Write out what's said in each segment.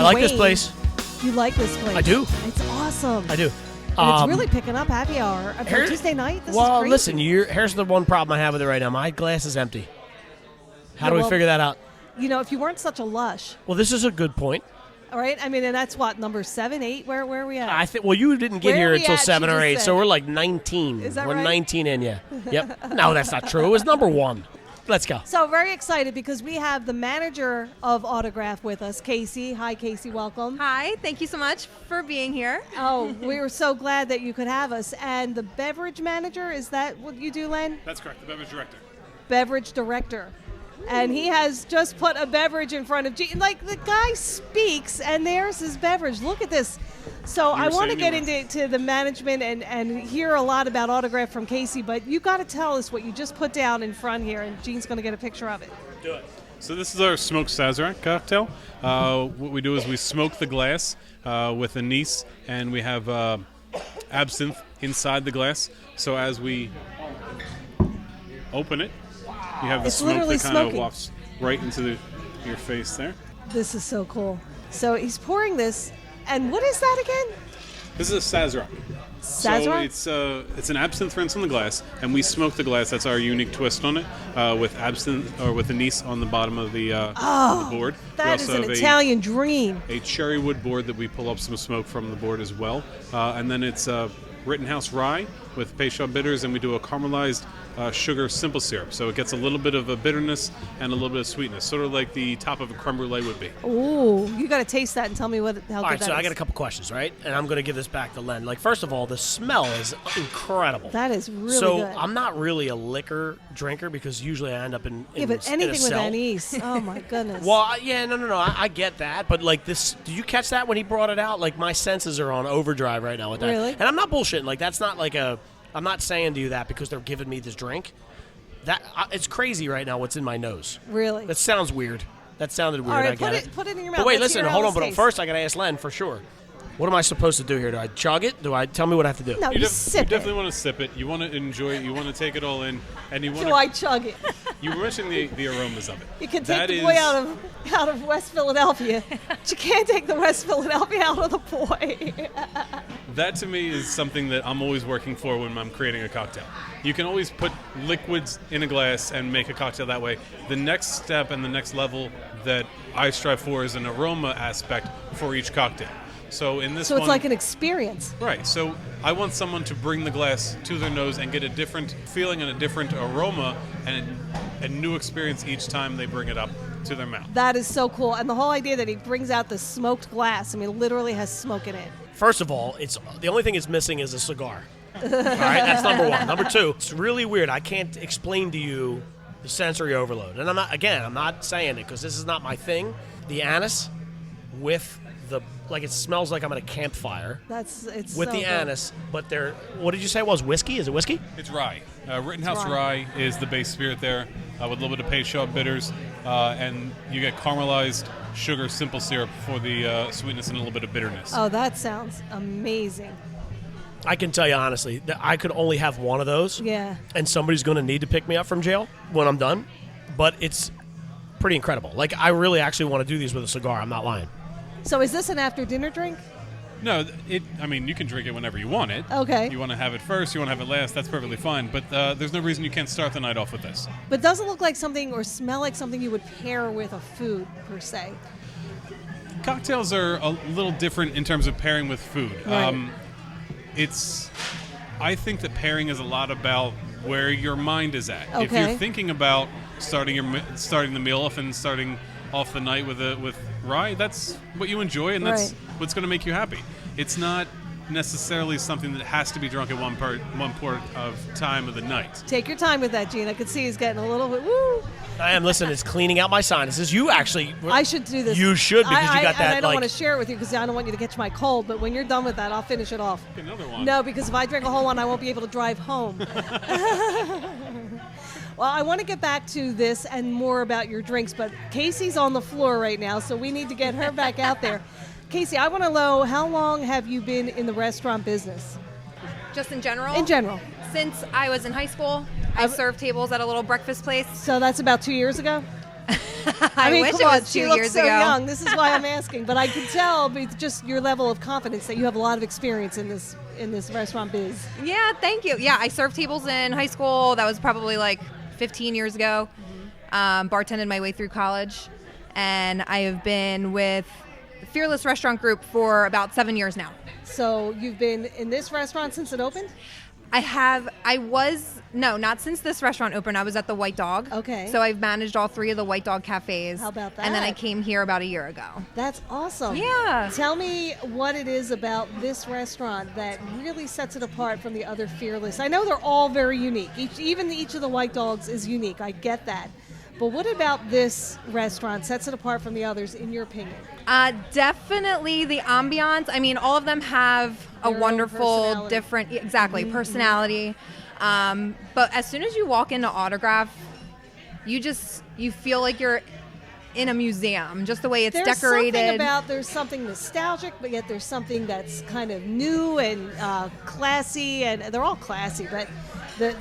like Wayne. this place. You like this place? I do. It's awesome. I do. And it's really picking up happy hour. For Tuesday night, this is crazy. Listen, here's the one problem I have with it right now. My glass is empty. How do we figure that out? You know, if you weren't such a lush. Well, this is a good point. All right? I mean, and that's what, number 7, 8? Where are we at? I think. Well, you didn't get Where here are we until at, 7 she or just 8, said? so we're like 19. Is that we're right? 19 in, yeah. Yep. No, that's not true. It was number 1. Let's go. So very excited because we have the manager of Autograph with us, Casey. Hi, Casey. Welcome. Hi. Thank you so much for being here. Oh, we were so glad that you could have us. And the beverage manager, is that what you do, Len? That's correct, the beverage director. Beverage director. And he has just put a beverage in front of Gene. Like, the guy speaks, and there's his beverage. Look at this. So I want to get into the management and hear a lot about Autograph from Casey, but you got to tell us what you just put down in front here, and Gene's going to get a picture of it. Do it. So this is our smoked Sazerac cocktail. What we do is we smoke the glass with anise, and we have absinthe inside the glass. So as we open it, you have the It's smoke literally that kind of smoking. wafts right into your face there. This is so cool. So he's pouring this, and what is that again? This is a Sazerac. Sazerac? So it's an absinthe rinse on the glass, and we smoke the glass. That's our unique twist on it, with absinthe or with anise on the bottom of the board. That is we also an have Italian dream. a cherry wood board that we pull up some smoke from the board as well, and then it's Rittenhouse rye with Peychaud bitters, and we do a caramelized sugar simple syrup. So it gets a little bit of a bitterness and a little bit of sweetness, sort of like the top of a creme brulee would be. Ooh, you got to taste that and tell me how good All right, that so is. I got a couple questions, right? And I'm going to give this back to Len. Like, first of all, the smell is incredible. That is really so good. I'm not really a liquor drinker because usually I end up in Yeah, but in anything a with cell. anise. Oh, my goodness. Well, yeah, no. I get that, but like this, did you catch that when he brought it out? Like, my senses are on overdrive right now with that. Really? And I'm not bullshitting. Like, that's not like I'm not saying to you that because they're giving me this drink. It's crazy right now what's in my nose. Really? That sounds weird. That sounded weird. All right, I get put it in your mouth. But wait, Let's listen, hear how hold on. this But tastes. first, I got to ask Len for sure. What am I supposed to do here? Do I chug it? Tell me what I have to do? No, you sip definitely it. want to sip it. You want to enjoy it. You want to take it all in, and you want Do I chug it? You were mentioning the aromas of it. You can That take the boy is- out of West Philadelphia, but you can't take the West Philadelphia out of the boy. That to me is something that I'm always working for when I'm creating a cocktail. You can always put liquids in a glass and make a cocktail that way. The next step and the next level that I strive for is an aroma aspect for each cocktail. So in this So it's one, like an experience. right. So I want someone to bring the glass to their nose and get a different feeling and a different aroma and a new experience each time they bring it up to their mouth. That is so cool. And the whole idea that he brings out the smoked glass, I mean, it literally has smoke in it. First of all, it's the only thing it's missing is a cigar. All right, that's number one. Number two, it's really weird. I can't explain to you the sensory overload. And I'm not saying it because this is not my thing. The anise with it smells like I'm at a campfire It's with so the good. anise, but what did you say it was? Whiskey? Is it whiskey? It's rye. Rittenhouse rye. rye is the base spirit there, with a little bit of Peychaud bitters, and you get caramelized sugar simple syrup for the sweetness and a little bit of bitterness. Oh, that sounds amazing. I can tell you honestly that I could only have one of those. Yeah. And somebody's going to need to pick me up from jail when I'm done. But it's pretty incredible. Like, I really actually want to do these with a cigar. I'm not lying. So is this an after-dinner drink? No, you can drink it whenever you want it. Okay. You want to have it first, you want to have it last, that's perfectly fine. But there's no reason you can't start the night off with this. But doesn't look like something or smell like something you would pair with a food, per se. Cocktails are a little different in terms of pairing with food. Right. I think that pairing is a lot about where your mind is at. If Okay. you're thinking about starting the meal off and starting off the night with rye, that's what you enjoy, and that's Right. what's going to make you happy. It's not necessarily something that has to be drunk at one part of time of the night. Take your time with that, Gene. I could see he's getting a little bit, woo. I am. Listen, it's cleaning out my sinuses. You actually... I should do this. You should because you got that, and I don't like... want to share it with you because I don't want you to catch my cold, but when you're done with that, I'll finish it off. Another one. No, because if I drink a whole one, I won't be able to drive home. Well, I want to get back to this and more about your drinks, but Casey's on the floor right now, so we need to get her back out there. Casey, I want to know, how long have you been in the restaurant business? Just in general? In general. Since I was in high school, I served tables at a little breakfast place. So that's about 2 years ago? I mean, wish come it on, was she 2 looks years so ago. young. This is why I'm asking, but I can tell with just your level of confidence that you have a lot of experience in this restaurant biz. Yeah, thank you. Yeah, I served tables in high school. That was probably like 15 years ago. Bartended my way through college, and I have been with the Fearless Restaurant Group for about 7 years now. So you've been in this restaurant since it opened? No, not since this restaurant opened. I was at the White Dog. Okay. So I've managed all 3 of the White Dog cafes. How about And then I that? came here about a year ago. That's awesome. Yeah. Tell me what it is about this restaurant that really sets it apart from the other Fearless. I know they're all very unique. Each of the White Dogs is unique. I get that. But what about this restaurant sets it apart from the others, in your opinion? Definitely the ambiance. I mean, all of them have a Their own wonderful, personality. different, personality. But as soon as you walk into Autograph, you feel like you're in a museum, just the way it's decorated. There's something nostalgic, but yet there's something that's kind of new and classy, and they're all classy. But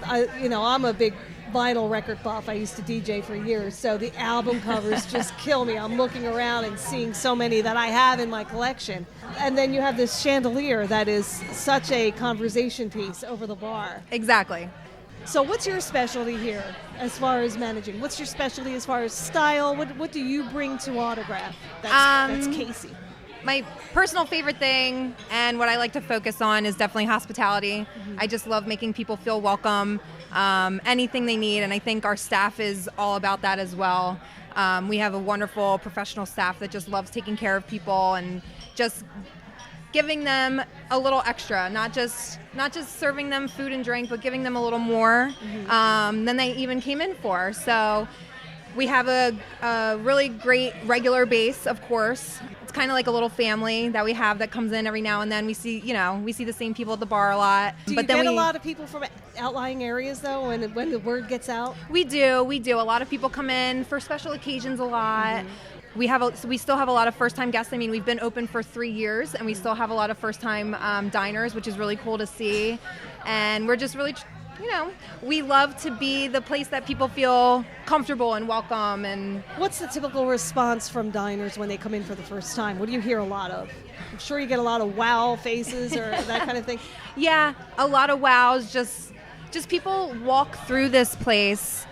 I'm a big vinyl record buff. I used to DJ for years, so the album covers just kill me. I'm looking around and seeing so many that I have in my collection. And then you have this chandelier that is such a conversation piece over the bar. Exactly. So what's your specialty here as far as managing? What's your specialty as far as style? What do you bring to Autograph? That's Casey. My personal favorite thing and what I like to focus on is definitely hospitality. I just love making people feel welcome, anything they need, and I think our staff is all about that as well. We have a wonderful professional staff that just loves taking care of people and just giving them a little extra, not just serving them food and drink, but giving them a little more than they even came in for. So we have a really great regular base, of course. It's kind of like a little family that we have that comes in every now and then. We see the same people at the bar a lot. Do you get a lot of people from outlying areas, though, when the word gets out? We do. A lot of people come in for special occasions a lot. We still have a lot of first-time guests. I mean, we've been open for 3 years, and we still have a lot of first-time diners, which is really cool to see. And we're just really, we love to be the place that people feel comfortable and welcome. And what's the typical response from diners when they come in for the first time? What do you hear a lot of? I'm sure you get a lot of wow faces or that kind of thing. Yeah, a lot of wows. Just people walk through this place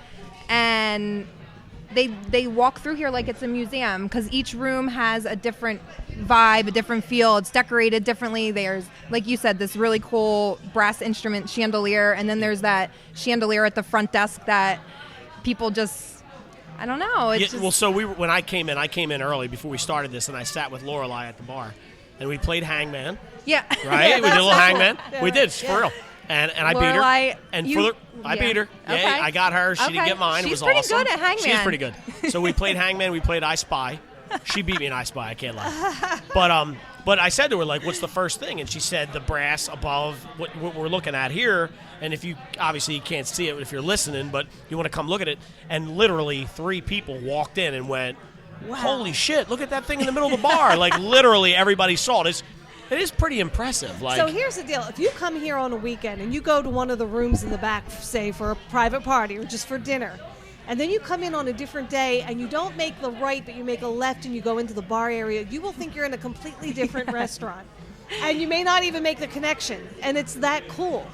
and they walk through here like it's a museum, because each room has a different vibe, a different feel. It's decorated differently. There's, like you said, this really cool brass instrument chandelier, and then there's that chandelier at the front desk that people just, I don't know. When I came in early before we started this, and I sat with Lorelei at the bar, and we played Hangman. Yeah. Right? We did a little Hangman. Yeah. We did, for real. And I beat her. I beat her. Yeah, Okay. I got her. She didn't get mine. She's it was awesome. pretty good at Hangman. She's pretty good. So we played Hangman. We played I Spy. She beat me in I Spy. I can't lie. But I said to her, like, what's the first thing? And she said the brass above what we're looking at here. And if you obviously you can't see it if you're listening, but you want to come look at it. And literally 3 people walked in and went, Wow. holy shit, look at that thing in the middle of the bar. Like, literally everybody saw it. It is pretty impressive. Like, so here's the deal. If you come here on a weekend and you go to one of the rooms in the back, say for a private party or just for dinner, and then you come in on a different day and you don't make the right but you make a left and you go into the bar area, you will think you're in a completely different restaurant. And you may not even make the connection. And it's that cool.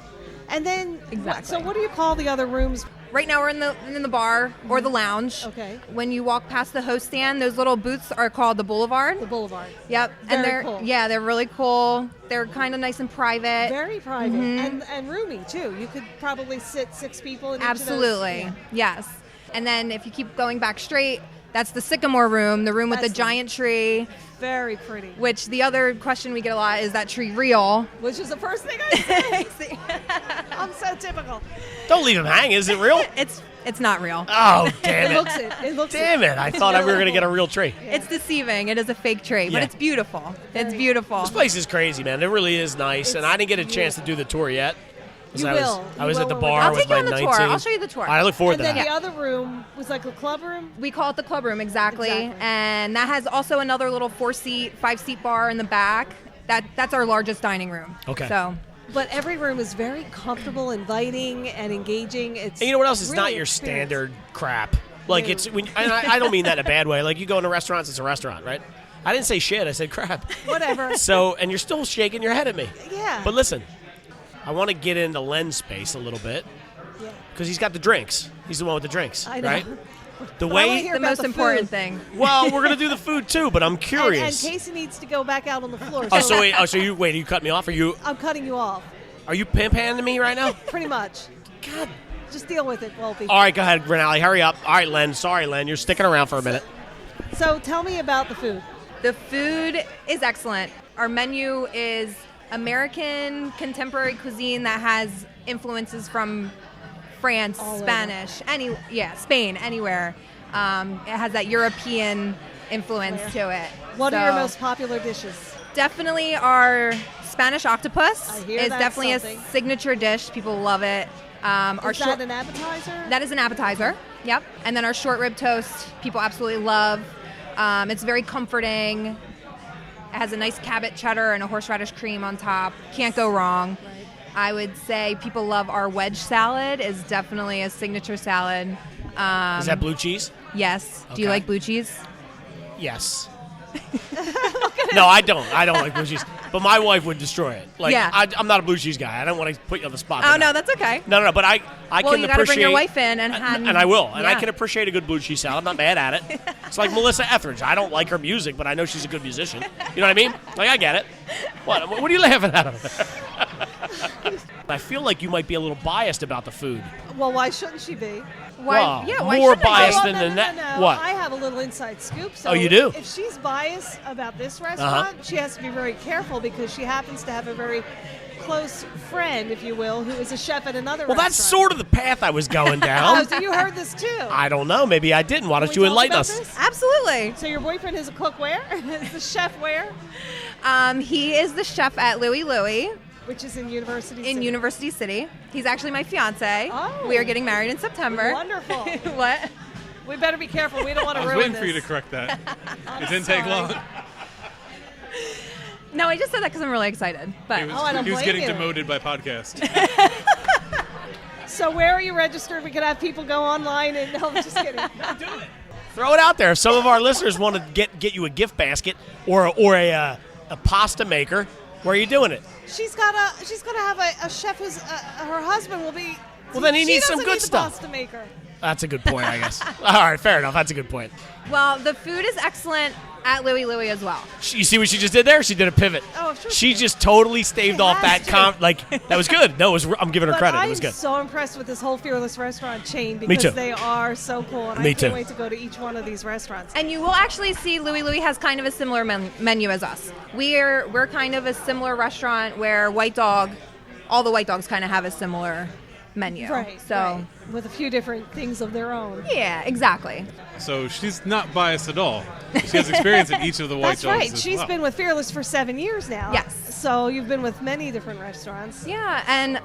And then, Exactly. What do you call the other rooms? Right now we're in the bar or the lounge. Okay. When you walk past the host stand, those little booths are called the boulevard. The Boulevard. Yep. Very And they're cool. Yeah, they're really cool. They're kind of nice and private. Very private. And roomy, too. You could probably sit 6 people in Absolutely. each of those. Yes. And then if you keep going back straight, that's the sycamore room, the room with the That's giant tree, Very pretty. which the other question we get a lot is that tree real? Which is the first thing I say. I'm so typical. don't leave him hanging. Is it real? It's not real. Oh, damn It it. looks it. It looks Damn it. I thought we were going to get a real tree. It's deceiving. It is a fake tree, but Yeah. it's beautiful. It's Very- beautiful. This place is crazy, man. It really is nice. And It's I didn't get a chance to do the tour yet. 'Cause You I will. I You was will at the when we're bar done. I'll with take you my on the 19. tour. I'll show you the tour. All right, I look forward And to then that. the other room was like a club room. We call it the clubroom, exactly. Exactly. And that has also another little 4-seat, 5-seat bar in the back. That's our largest dining room. Okay. So But every room is very comfortable, inviting, and engaging. It's And you know what else is really not your experience. standard crap? Like it's when and I don't mean that in a bad way. Like you go into restaurants, it's a restaurant, right? I didn't say shit. I said crap. Whatever. So, and you're still shaking your head at me. Yeah. But listen, I want to get into Len's space a little bit Yeah. because he's got the drinks. He's the one with the drinks, I know. right? The But I wanna way. hear The about most the important food. thing. Well, we're gonna do the food too, but I'm And curious. Casey needs to go back out on the floor. Oh, so wait. Oh, so you wait. You cut me off? I'm cutting you off, Are you pimp-handing me right now? pretty much. God. Just deal with it, Wolfie. All right, go ahead, Renali. Hurry up. All right, Len. Sorry, Len. You're sticking around for a minute. So tell me about the food. The food is excellent. Our menu is American contemporary cuisine that has influences from France, All over. Spanish, Spain, anywhere. It has that European influence to it. What are your So, most popular dishes? Definitely our Spanish octopus I hear is that's definitely something. a signature dish. People love it. Our Is that an appetizer? That is an appetizer. Yep. And then our short rib toast, people absolutely love. It's very comforting. It has a nice Cabot cheddar and a horseradish cream on top. Can't go wrong. Right. I would say people love our wedge salad. Is definitely a signature salad. Is that blue cheese? Yes. Do you Okay. like blue cheese? Yes. No, I don't. I don't like blue cheese. But my wife would destroy it. Like, Yeah. I'm not a blue cheese guy. I don't want to put you on the spot. Oh with no, that. that's okay. No, but I Well, can you got to appreciate. bring your wife in and and I will. And I yeah. can appreciate a good blue cheese salad. I'm not mad at it. It's like Melissa Etheridge. I don't like her music, but I know she's a good musician. You know what I mean? Like, I get it. What are you laughing at? I feel like you might be a little biased about the food. Well, why shouldn't she be? Why? Wow. Yeah. Why More shouldn't I? biased Well, than that. No. What? I have a little inside scoop. So Oh, you do? If she's biased about this restaurant, she has to be very careful because she happens to have a very close friend, if you will, who is a chef at another Well, restaurant. that's sort of the path I was going Oh, down. so you heard this too. I don't know. Maybe I didn't. Why don't Can you we talk enlighten about us? this? Absolutely. So your boyfriend is a cook where? Is the chef where? He is the chef at Louie Louie Which is in University in City. University City. He's actually my fiance. Oh. We are getting married in September. Wonderful. What? We better be careful. We don't want I to was ruin waiting for you to this. correct that. I'm It didn't take sorry. long. No, I just said that because I'm really excited. But He Oh, I don't was blame getting you. demoted by podcast. So where are you registered? We could have people go online and no, I'm just kidding. Throw it out there. If some of our listeners want to get you a gift basket or a pasta maker, where are you doing it? She's gonna have a chef who's her husband will be. Well, then he she needs some doesn't good need the stuff. Pasta maker. That's a good point, I guess. All right, fair enough. That's a good point. well, the food is excellent at Louie Louie as well. You see what she just did there? She did a pivot. Oh, sure She she did. just totally staved She off has that to. that was good. No, I'm giving her But credit. It I'm was good. so impressed with this whole Fearless restaurant chain Me because too. they are so cool, and Me I can't too. wait to go to each one of these restaurants. And you will actually see Louie Louie has kind of a similar menu as us. We're kind of a similar restaurant where all the White Dogs kind of have a similar menu. Right. So right. With a few different things of their own. yeah, exactly. So she's not biased at all. She has experience at each of the White That's Dogs right. as She's well. been with Fearless for 7 years now. Yes. So you've been with many different restaurants. Yeah, and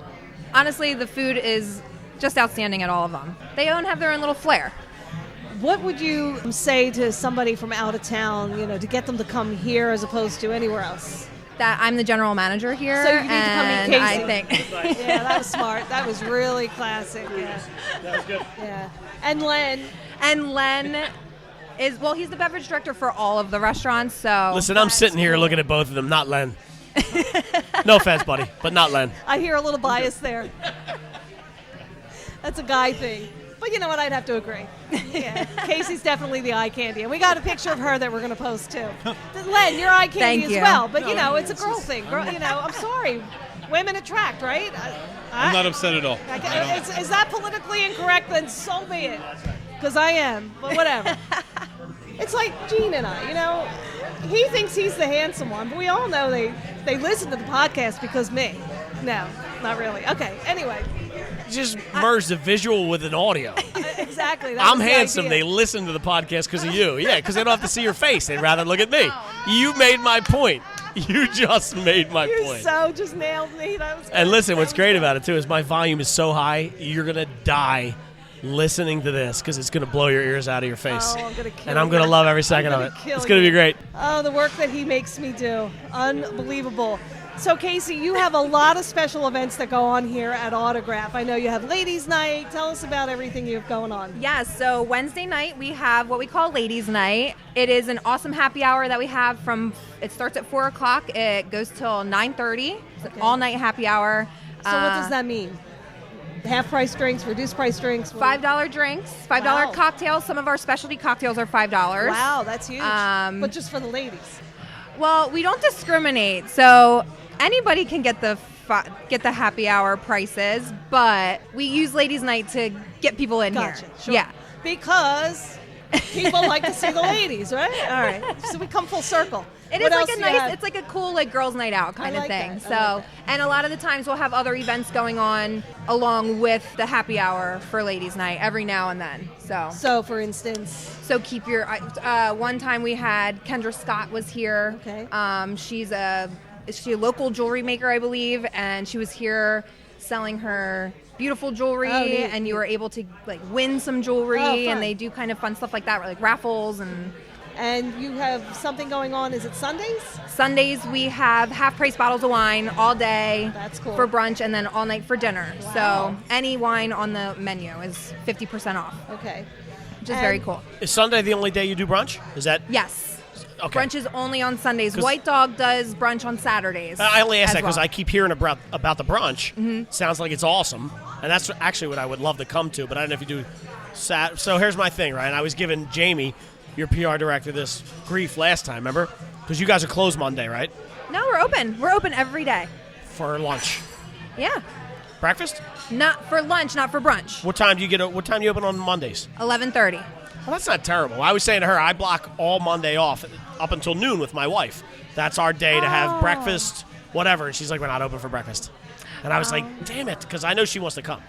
honestly, the food is just outstanding at all of them. They own have their own little flair. What would you say to somebody from out of town, to get them to come here as opposed to anywhere else? That I'm the general manager here, So you need to come meet and Casey. I think Yeah, that was smart. That was really classic. Yeah. That was good. Yeah. And Len. and Len he's the beverage director for all of the restaurants. So Listen, I'm sitting here looking at both of them, not Len. No offense, buddy, but not Len. I hear a little bias there. That's a guy thing. But you know what? I'd have to agree. Yeah. Casey's definitely the eye candy. And we got a picture of her that we're going to post too. Len, you're eye candy Thank as you. well. But, it's a girl thing. I'm sorry. Women attract, right? I'm not upset at all. Is that politically incorrect? Then so be it. Because I am. But whatever. It's like Gene and I, he thinks he's the handsome one, but we all know they listen to the podcast because me. No, not really. Okay, anyway. Just merge the visual with an audio. Exactly. That I'm was the handsome. idea. They listen to the podcast because of you. Yeah, because they don't have to see your face. They'd rather look at me. You made my point. You just made my You point. so just nailed me. That was And good. listen, what's That was great good. about it, too, is my volume is so high, you're going to die listening to this because it's going to blow your ears out of your face. Oh, I'm gonna kill and I'm going to you. love every second I'm of it. gonna kill It's going to you. be great. Oh, the work that he makes me do. Unbelievable. So, Casey, you have a lot of special events that go on here at Autograph. I know you have Ladies' Night. Tell us about everything you have going on. Yes, so Wednesday night we have what we call Ladies' Night. It is an awesome happy hour that we have it starts at 4 o'clock. It goes till 9:30. It's an all-night happy hour. So what does that mean? Half-price drinks, reduced-price drinks? $5 drinks, $5 Wow. cocktails. Some of our specialty cocktails are $5. Wow, that's huge. But just for the ladies. Well, we don't discriminate, so anybody can get the happy hour prices, but we use Ladies' Night to get people in Gotcha. here. Sure. Yeah. Because people like to see the ladies, right? All right. So we come full circle. It What is else like a do you nice, have? it's like a cool like girls' night out kind I of like thing. that. I So, like that. and a lot of the times we'll have other events going on along with the happy hour for Ladies' Night every now and then. So, for instance, So keep your. One time we had Kendra Scott was here. Okay. She's a local jewelry maker, I believe, and she was here selling her beautiful jewelry, Oh, neat, and you neat. were able to like win some jewelry, Oh, fun. and they do kind of fun stuff like that, like raffles and you have something going on. Is it Sundays? Sundays. We have half-price bottles of wine all day. That's cool. For brunch, and then all night for dinner. Wow. So any wine on the menu is 50% off, Okay. which is very And- cool. Is Sunday the only day you do brunch? Is that Yes. okay? Brunch is only on Sundays. 'Cause- White Dog does brunch on Saturdays. I only ask as that because well. I keep hearing about the brunch. Mm-hmm. Sounds like it's awesome, and that's actually what I would love to come to. But I don't know if you do. So here's my thing, right? I was giving Jamie, your PR director, this grief last time. Remember? Because you guys are closed Monday, right? No, we're open. We're open every day. For lunch, Yeah. breakfast. Not for lunch, not for brunch. What time do you What time do you open on Mondays? 11:30. Well, that's not terrible. I was saying to her, I block all Monday off up until noon with my wife. That's our day to have breakfast, whatever. And she's like, we're not open for breakfast. And I was like, damn it, because I know she wants to come.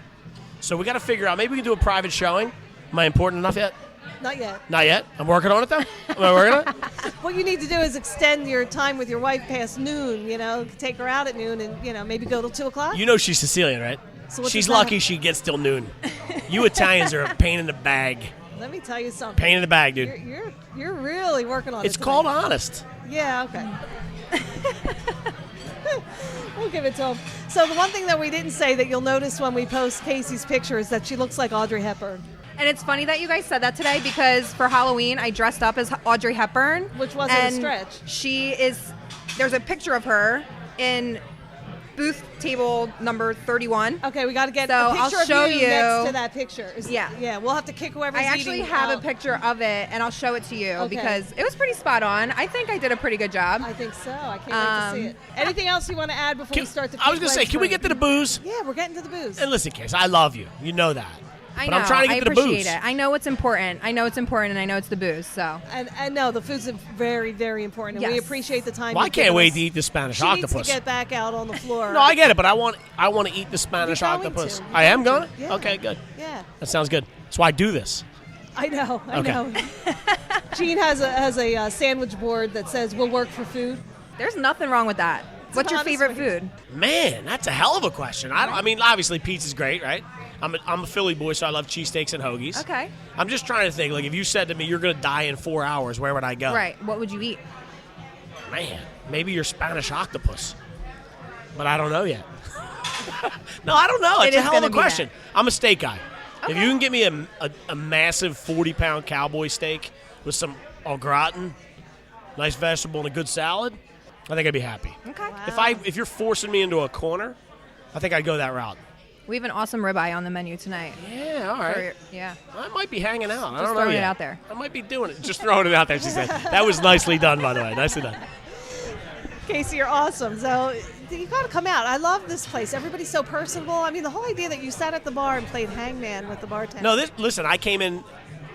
So we got to figure out, maybe we can do a private showing. Am I important enough yet? Not yet. Not yet. I'm working on it, though. Am I working on it? What you need to do is extend your time with your wife past noon. Take her out at noon, and maybe go till 2 o'clock. You know she's Sicilian, right? So what She's does that lucky have- she gets till noon. You Italians are a pain in the bag. Let me tell you something. Pain in the bag, dude. You're really working on it. It's tonight. called honest. Yeah. Okay. We'll give it to him. So the one thing that we didn't say that you'll notice when we post Casey's picture is that she looks like Audrey Hepburn, And it's funny that you guys said that today because for Halloween I dressed up as Audrey Hepburn, which wasn't a and stretch. There's a picture of her in booth table number 31. Okay, we got to get So a picture I'll show of you you. next to that picture. Yeah. Yeah, we'll have to kick whoever's I actually eating have out. a picture of it, and I'll show it to you Okay. because it was pretty spot on. I think I did a pretty good job. I think so. I can't wait to see it. Anything else you want to add before we start the I was going to say, can we get to the booze? Yeah, we're getting to the booze. And listen, Case, I love you. You know that. I But know. I'm trying to get I to the appreciate booze. it. I know it's important. And I know it's the booze. So And no, the food's very, very important, and we Yes. appreciate the time. Well, I you've can't given wait us. to eat the Spanish She octopus. needs to get back out on the floor. No, I get it, but I want to eat the Spanish You're going octopus. to. I am going? Yeah. Okay, good. Yeah, That sounds good. That's why I do this. I know. I Okay. know. Gene has a sandwich board that says "We'll work for food." there's nothing wrong with that. What's your honest favorite way. food? Man, that's a hell of a question. I mean, obviously pizza's great, right? I'm a Philly boy, so I love cheesesteaks and hoagies. Okay. I'm just trying to think, like, if you said to me, you're going to die in 4 hours, where would I go? Right. What would you eat? Man, maybe your Spanish octopus. But I don't know yet. No, I don't know. It It's a is hell of gonna a be question. I'm a steak guy. If Okay. you can give me a massive 40-pound cowboy steak with some au gratin, nice vegetable, and a good salad, I think I'd be happy. Okay. If you're forcing me into a corner, I think I'd go that route. We have an awesome ribeye on the menu tonight. Yeah, all right. Yeah. I might be hanging out. I Just don't know throwing it yet. out there. I might be doing it. Just throwing it out there, she said. That was nicely done, by the way. Nicely done. Casey, you're awesome. So you got to come out. I love this place. Everybody's so personable. I mean, the whole idea that you sat at the bar and played hangman with the bartender. No, listen, I came in.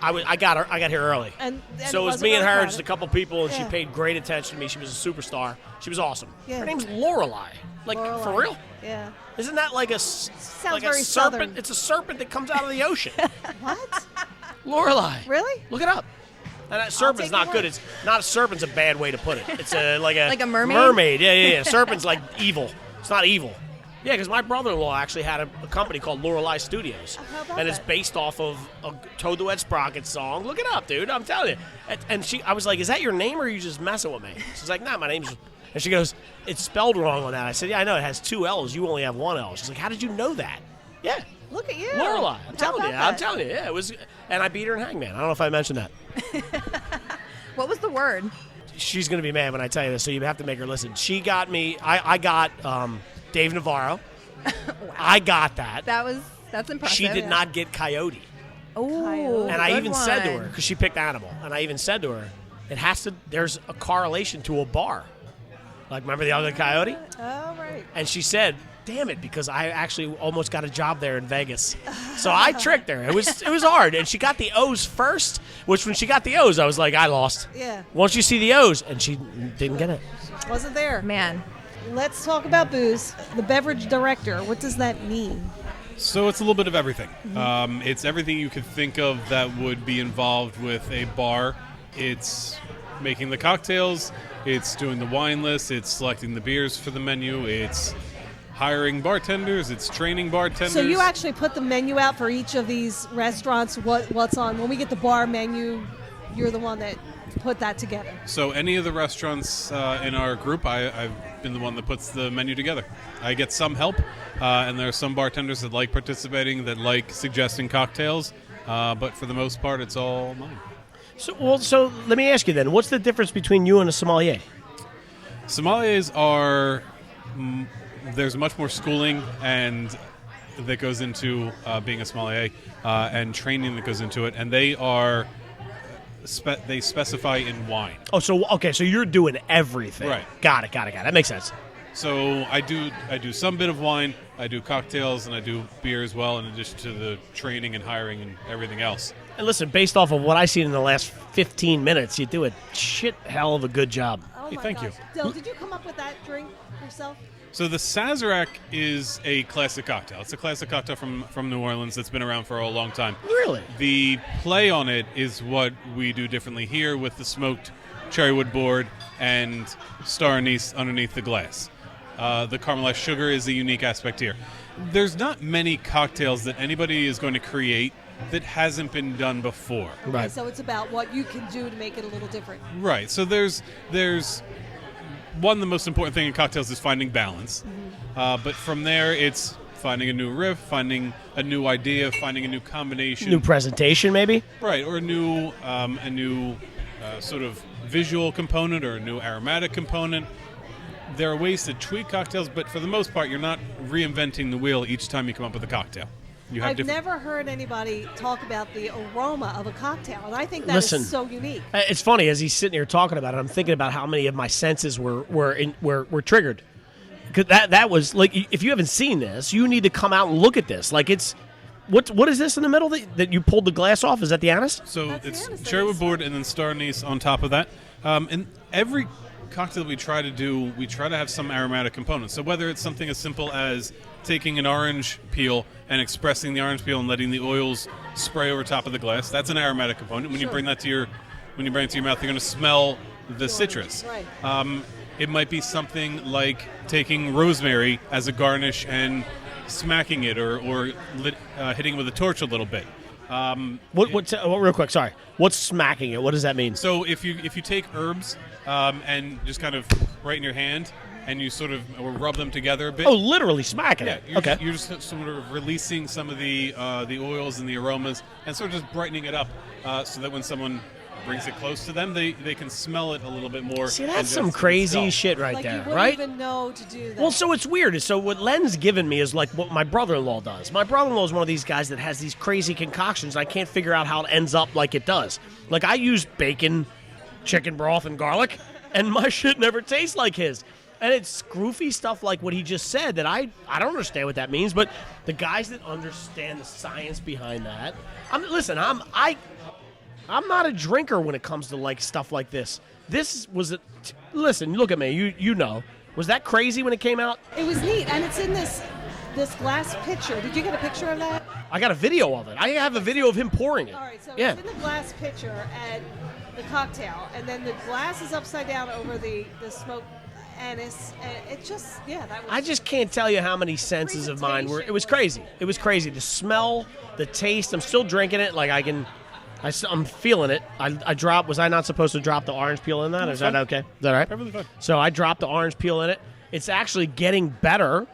I got here early. And So it was wasn't me and really her, crowded. just a couple people, and she Yeah. paid great attention to me. She was a superstar. She was awesome. Yeah. Her name's Lorelei. Like, Lorelei. for real? Yeah. Isn't that like a Sounds a very serpent? southern. It's a serpent that comes out of the ocean. What? Lorelei. Really? Look it up. And that serpent's take not your good. word. It's not a serpent's a bad way to put it. It's like Like a mermaid? Mermaid. Yeah. Serpent's like evil. It's not evil. Yeah, because my brother-in-law actually had a company called Lorelei Studios, how about and it's that? based off of a Toad the Wet Sprocket song. Look it up, dude. I'm telling you. And I was like, "Is that your name, or are you just messing with me?" She's like, "Nah, my name's And she goes, it's spelled wrong on that. I said, yeah, I know. It has 2 L's. You only have 1 L. She's like, how did you know that? Yeah. Look at you. Lorelai. I'm telling you. that? Yeah, it was. And I beat her in Hangman. I don't know if I mentioned that. What was the word? She's going to be mad when I tell you this, so you have to make her listen. She got me. I got Dave Navarro. Wow. I got that. That's impressive. She did not get Coyote. Oh, And I good even said to one. her, because she picked Animal, and I even said to her, there's a correlation to a bar. Like, remember the other Coyote? Oh, right. And she said, damn it, because I actually almost got a job there in Vegas. So I tricked her. It was hard. And she got the O's first, which when she got the O's, I was like, I lost. Yeah. Once you see the O's, and she didn't get it. Wasn't there. Man. Let's talk about booze. The beverage director, what does that mean? So it's a little bit of everything. It's everything you could think of that would be involved with a bar. It's making the cocktails, it's doing the wine list, it's selecting the beers for the menu, it's hiring bartenders, it's training bartenders. So you actually put the menu out for each of these restaurants, what's on. When we get the bar menu, you're the one that put that together. So any of the restaurants in our group, I've been the one that puts the menu together. I get some help, and there are some bartenders that like participating, that like suggesting cocktails, but for the most part, it's all mine. So let me ask you then, what's the difference between you and a sommelier? Sommeliers are, there's much more schooling and that goes into being a sommelier and training that goes into it, and they are they specify in wine. Oh, so you're doing everything. Right. Got it. That makes sense. So I do some bit of wine, I do cocktails, and I do beer as well, in addition to the training and hiring and everything else. And listen, based off of what I've seen in the last 15 minutes, you do a shit hell of a good job. Oh, Hey, my thank gosh. you. Dill, did you come up with that drink yourself? So the Sazerac is a classic cocktail. It's a classic cocktail from New Orleans that's been around for a long time. Really? The play on it is what we do differently here with the smoked cherrywood board and star anise underneath the glass. The caramelized sugar is a unique aspect here. There's not many cocktails that anybody is going to create that hasn't been done before. Right. Okay, so it's about what you can do to make it a little different. Right. So there's one, the most important thing in cocktails is finding balance. But from there, it's finding a new riff, finding a new idea, finding a new combination. New presentation, maybe? Right, or a new sort of visual component or a new aromatic component. There are ways to tweak cocktails, but for the most part, you're not reinventing the wheel each time you come up with a cocktail. You have I've never heard anybody talk about the aroma of a cocktail, and I think that Listen, is so unique. It's funny, as he's sitting here talking about it, I'm thinking about how many of my senses were triggered. Because that was, like, if you haven't seen this, you need to come out and look at this. Like, it's, what is this in the middle that you pulled the glass off? Is that the anise? So That's it's the anise. cherrywood board and then star anise on top of that. And every cocktail we try to do, we try to have some aromatic components. So whether it's something as simple as taking an orange peel and expressing the orange peel and letting the oils spray over top of the glass, that's an aromatic component. When you bring that to your mouth, you're going to smell the citrus. Right. It might be something like taking rosemary as a garnish and smacking it, or hitting it with a torch a little bit. Real quick, sorry. What's smacking it? What does that mean? So if you take herbs and just kind of right in your hand and you sort of rub them together a bit. Oh, literally smacking Yeah, it. you're just sort of releasing some of the oils and the aromas and sort of just brightening it up so that when someone brings it close to them, they can smell it a little bit more. See, than that's just some the crazy smell. shit right Like there, you wouldn't right? even know to do that. Well, so it's weird. So what Len's given me is like what my brother-in-law does. My brother-in-law is one of these guys that has these crazy concoctions. I can't figure out how it ends up like it does. Like, I use bacon, chicken broth, and garlic, and my shit never tastes like his. And it's scroofy stuff like what he just said that I don't understand what that means, but the guys that understand the science behind that. I'm not a drinker when it comes to like stuff like this. This was listen, look at me. You know. Was that crazy when it came out? it was neat, and it's in this glass pitcher. Did you get a picture of that? I got a video of it. I have a video of him pouring it. All right, so yeah. it's in the glass pitcher and the cocktail, and then the glass is upside down over the smoked anise. And it just, that was. I just can't tell you how many senses of mine were. It was crazy. It was crazy. The smell, the taste. I'm still drinking it. Like, I can I'm feeling it. I dropped. Was I not supposed to drop the orange peel in that? No, Is that okay? Is that all right? Perfectly fine. So I dropped the orange peel in it. It's actually getting better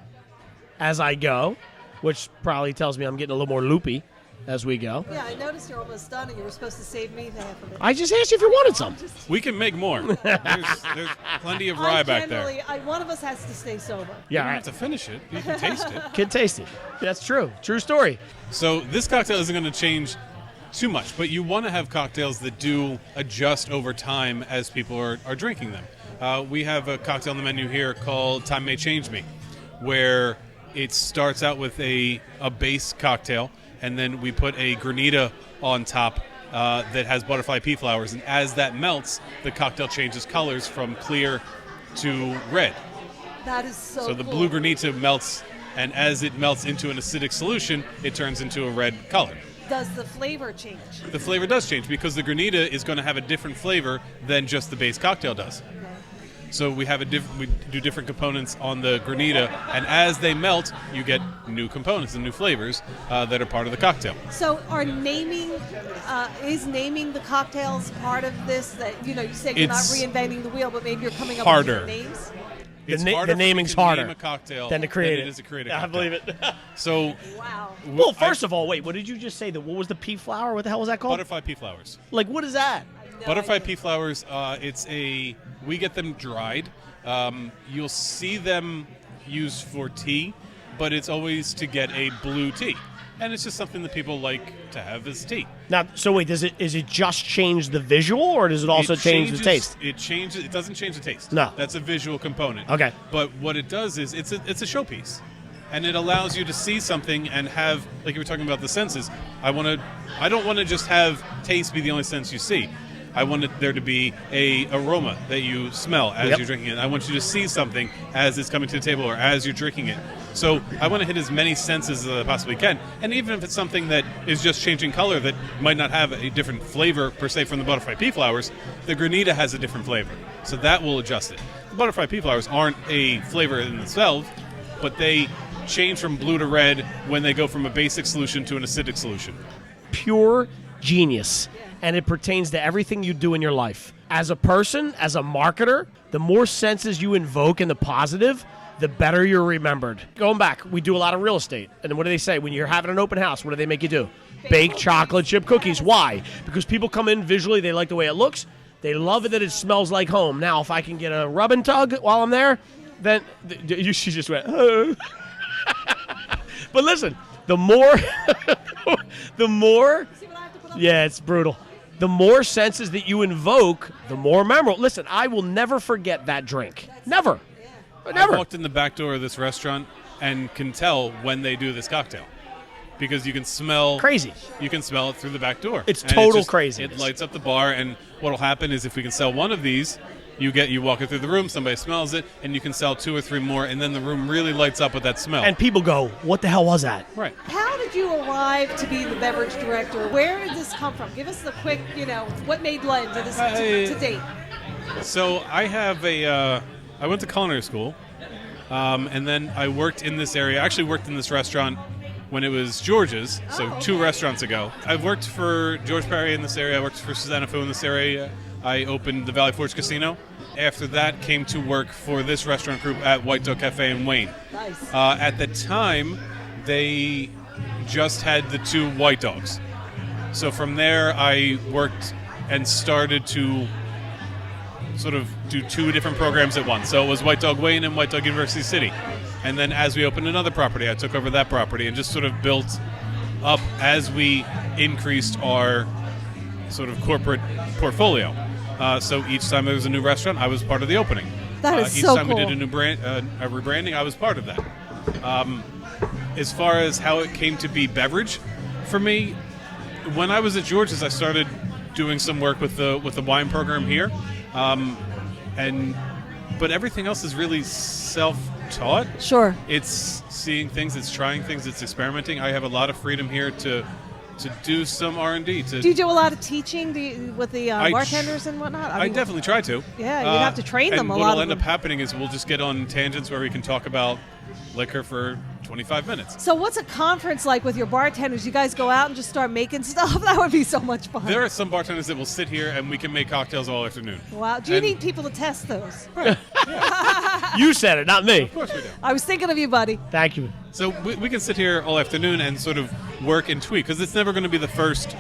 as I go, which probably tells me I'm getting a little more loopy as we go. Yeah, I noticed you're almost done, and you were supposed to save me half of it. I just asked you if you wanted some. We can make more. There's plenty of rye back there. One of us has to stay sober. You Yeah, don't all have to right. finish it. You can taste it. Can taste it. That's true. True story. So this cocktail isn't going to change too much, but you want to have cocktails that do adjust over time as people are drinking them. We have a cocktail on the menu here called Time May Change Me, where it starts out with a base cocktail, and then we put a granita on top that has butterfly pea flowers, and as that melts, the cocktail changes colors from clear to red. That is so So the cool. blue granita melts, and as it melts into an acidic solution, it turns into a red color. Does the flavor change? The flavor does change because the granita is going to have a different flavor than just the base cocktail does. So we have we do different components on the granita, and as they melt, you get new components and new flavors that are part of the cocktail. So are naming, is naming the cocktails part of this? That you said you're not It's reinventing the wheel, but maybe you're coming up harder. with different names. It's The harder for me naming's to harder name a cocktail than to create it is to create a I cocktail. believe it. So, Wow. Well, first of all, wait. What did you just say? What was the pea flower? What the hell was that called? butterfly pea flowers. Like, what is that? No Butterfly idea. pea flowers, we get them dried. You'll see them used for tea, but it's always to get a blue tea. And it's just something that people like to have as tea. Now, so wait, is it just change the visual, or does it also change the taste? It changes. It doesn't change the taste. No. That's a visual component. Okay. But what it does is it's a showpiece, and it allows you to see something and have, like you were talking about the senses. I don't want to just have taste be the only sense you see. I want there to be a aroma that you smell as Yep. you're drinking it. I want you to see something as it's coming to the table or as you're drinking it. So I want to hit as many senses as I possibly can. And even if it's something that is just changing color that might not have a different flavor per se from the butterfly pea flowers, the granita has a different flavor. So that will adjust it. The butterfly pea flowers aren't a flavor in themselves, but they change from blue to red when they go from a basic solution to an acidic solution. Pure genius, and it pertains to everything you do in your life. As a person, as a marketer, the more senses you invoke in the positive, the better you're remembered. Going back, we do a lot of real estate, and what do they say? When you're having an open house, what do they make you do? Bake chocolate chip cookies. Why? Because people come in visually, they like the way it looks, they love it that it smells like home. Now, if I can get a rub and tug while I'm there, then she just went, oh. But listen, the more, yeah, it's brutal. The more senses that you invoke, the more memorable. Listen, I will never forget that drink. Never. I Never. walked in the back door of this restaurant and can tell when they do this cocktail because you can smell Crazy. You can smell it through the back door. It's And total craziness. It lights up the bar, and what'll happen is if we can sell one of these, you walk it through the room, somebody smells it, and you can sell 2 or 3 more, and then the room really lights up with that smell. And people go, what the hell was that? Right. How did you arrive to be the beverage director? Where did this come from? Give us the quick, what made Len to this to date? So I have I went to culinary school, and then I worked in this area. I actually worked in this restaurant when it was George's, so 2 restaurants ago. I've worked for George Perry in this area. I worked for Susanna Fu in this area. I opened the Valley Forge Casino. After that, came to work for this restaurant group at White Dog Cafe in Wayne. Nice. At the time, they just had the 2 White Dogs. So from there, I worked and started to sort of do 2 different programs at once. So it was White Dog Wayne and White Dog University City. And then as we opened another property, I took over that property and just sort of built up as we increased our sort of corporate portfolio. So each time there was a new restaurant, I was part of the opening. That is each so time cool. we did a new brand, a rebranding, I was part of that. As far as how it came to be beverage, for me, when I was at George's, I started doing some work with the wine program here, but everything else is really self-taught. Sure. It's seeing things, it's trying things, it's experimenting. I have a lot of freedom here to do some R&D. Do you do a lot of teaching with the I bartenders and whatnot? I definitely try to. Yeah, you have to train them and a lot what'll of end them. up happening is we'll just get on tangents where we can talk about liquor for 25 minutes. So what's a conference like with your bartenders? You guys go out and just start making stuff? That would be so much fun. There are some bartenders that will sit here and we can make cocktails all afternoon. Wow. Do you And- need people to test those? You said it, not me. Of course we do. I was thinking of you, buddy. Thank you. So we can sit here all afternoon and sort of work and tweak, because it's never going to be the first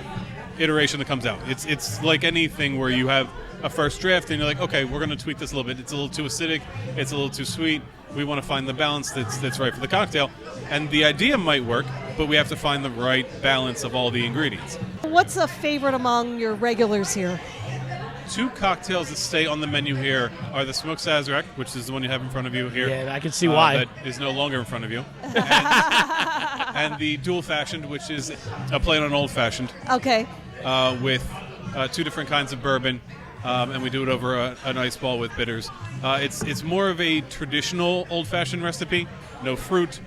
iteration that comes out. It's like anything where you have a first draft and you're like, okay, we're going to tweak this a little bit. It's a little too acidic. It's a little too sweet. We want to find the balance that's right for the cocktail. And the idea might work, but we have to find the right balance of all the ingredients. What's a favorite among your regulars here? 2 cocktails that stay on the menu here are the smoked Sazerac, which is the one you have in front of you here. Yeah, I can see why. That is no longer in front of you. And the dual fashioned, which is a play on old fashioned. Okay. With 2 different kinds of bourbon, and we do it over an ice ball with bitters. It's more of a traditional old-fashioned recipe. No fruit,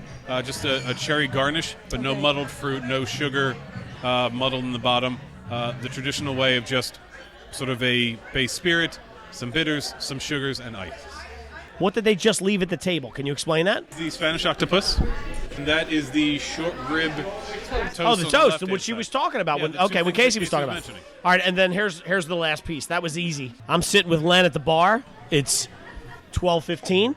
just a cherry garnish, but no Okay. muddled fruit, no sugar muddled in the bottom. The traditional way of just sort of a base spirit, some bitters, some sugars, and ice. What did they just leave at the table? Can you explain that? The Spanish octopus, and that is the short rib toast. Oh, the on toast, left-hand which she side. was talking about. Yeah, When, the two okay, when things Casey that was talking about. mentioning. All right, and then here's the last piece. That was easy. I'm sitting with Len at the bar. It's 12:15.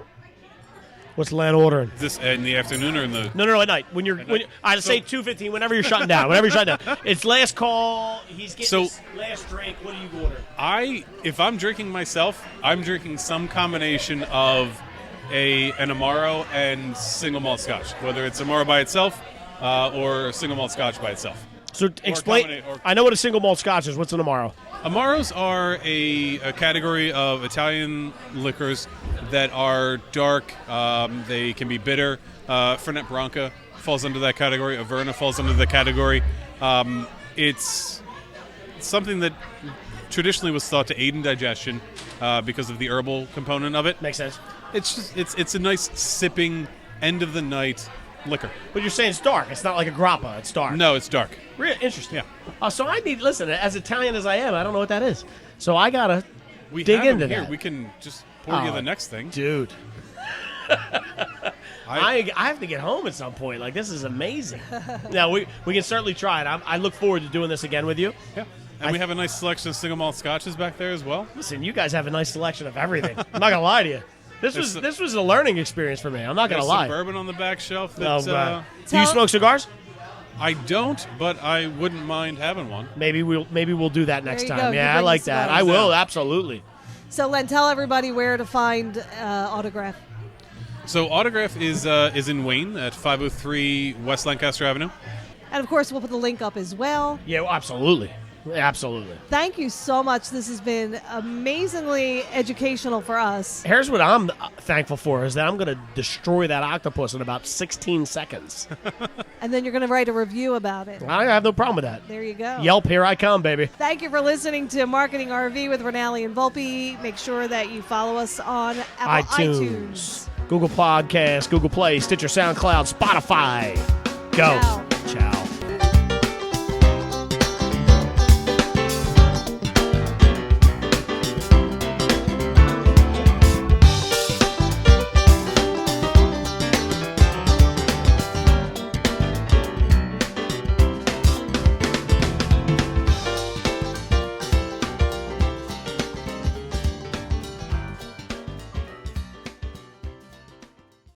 What's Len ordering? This in the afternoon or in the? No, at night. When you're, I'd say 2:15. Whenever you're shutting down. Whenever you're shutting down. It's last call. He's getting So- his last drink. What do you order? If I'm drinking myself, I'm drinking some combination of an Amaro and single malt Scotch, whether it's Amaro by itself or a single malt Scotch by itself. So explain. I know what a single malt Scotch is. What's an Amaro? Amaros are a category of Italian liquors that are dark. They can be bitter. Fernet Branca falls under that category. Averna falls under the category. It's something that traditionally was thought to aid in digestion because of the herbal component of it. Makes sense. It's a nice sipping end of the night liquor. But you're saying it's dark. It's not like a grappa. It's dark. No, it's dark. Really interesting. Yeah. So I need. Listen, as Italian as I am, I don't know what that is. So I gotta We dig have 'em into here. that. We can just pour you Oh, the next thing. Dude. I have to get home at some point. Like, this is amazing. Now, we can certainly try it. I look forward to doing this again with you. Yeah. And we have a nice selection of single malt scotches back there as well. Listen, you guys have a nice selection of everything. I'm not going to lie to you. This was a learning experience for me. I'm not going to There's lie. some bourbon on the back shelf. Oh, That's, God. Do you smoke cigars? I don't, but I wouldn't mind having one. Maybe we'll do that next There you time. go. Yeah, You I bring like the that. cigars. I will, absolutely. So, Len, tell everybody where to find Autograph. So Autograph is in Wayne at 503 West Lancaster Avenue. And, of course, we'll put the link up as well. Yeah, well, absolutely. Absolutely. Thank you so much. This has been amazingly educational for us. Here's what I'm thankful for is that I'm going to destroy that octopus in about 16 seconds. And then you're going to write a review about it. I have no problem with that. There you go. Yelp, here I come, baby. Thank you for listening to Marketing RV with Rinaldi and Volpe. Make sure that you follow us on Apple iTunes. Google Podcasts, Google Play, Stitcher, SoundCloud, Spotify. Go. Now.